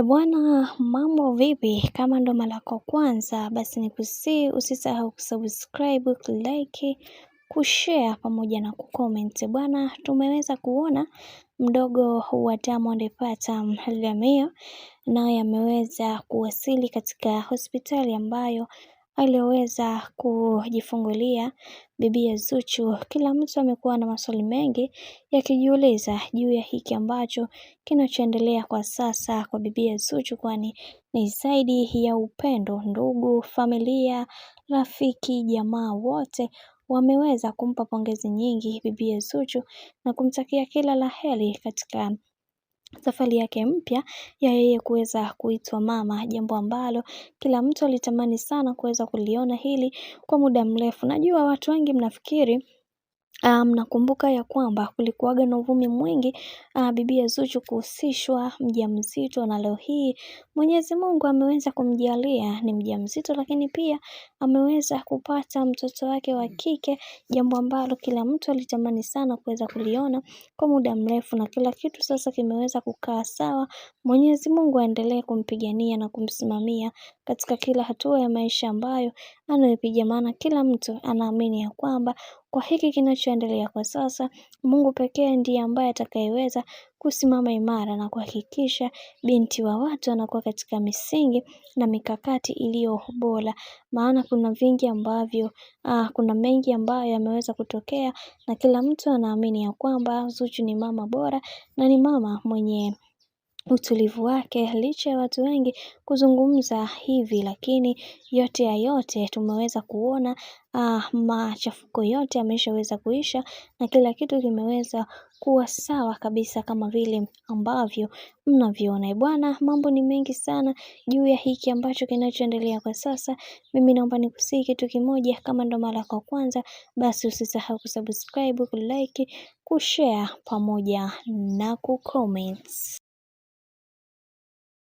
Bwana, mambo vipi? Kama ndo mara yako kwanza, basi nikusii usisahau kusubscribe, kulike, kushare pamoja na kucomment. Bwana, tumeweza kuona mdogo wa Diamond Platnumz Lamiah naye ameweza kuwasili katika hospitali ambayo aliweza kujifungulia bibiye Zuchu. Kila mtu amekuwa na maswali mengi yakijiuliza juu ya hiki ambacho kinachoendelea kwa sasa kwa bibiye Zuchu, kwani ni zaidi ya upendo. Ndugu, familia, rafiki, jamaa wote wameweza kumpa pongezi nyingi bibiye Zuchu na kumtakia kila la heri katika safari yake mpya ya yeye kuweza kuitwa mama, jambo ambalo kila mtu alitamani sana kuweza kuliona hili kwa muda mrefu. Najua watu wengi mnafikiri mnakumbuka ya kwamba kulikuwaga na uvumi mwingi bibiye Zuchu kuhusishwa mjamzito, na leo hii Mwenyezi Mungu ameweza kumjalia ni mjamzito, lakini pia ameweza kupata mtoto wake wa kike, jambo ambalo kila mtu alitamani sana kuweza kuliona kwa muda mrefu, na kila kitu sasa kimeweza kukaa sawa. Mwenyezi Mungu aendelee kumpigania na kumsimamia katika kila hatua ya maisha ambayo anayopiga, maana kila mtu anaamini ya kwamba kwa hiki kinachoendelea kwa sasa, Mungu pekee ndiye ambaye atakayeweza kusimama imara na kuhakikisha binti wa watu anakuwa katika misingi na mikakati iliyo bora. Maana kuna mengi ambayo yameweza kutokea, na kila mtu anaamini ya kwamba Zuchu ni mama bora na ni mama mwenye utulivu wake, licha ya watu wengi kuzungumza hivi, lakini yote ya yote tumeweza kuona machafuko yote yameshaweza kuisha na kila kitu kimeweza kuwa sawa kabisa kama vile ambavyo mnaviona. Bwana, mambo ni mengi sana juu ya hiki ambacho kinachoendelea kwa sasa. Mimi naomba nikusihi kitu kimoja, kama ndo mara yako kwanza, basi usisahau kusubscribe, kulike, kushare pamoja na kucomment.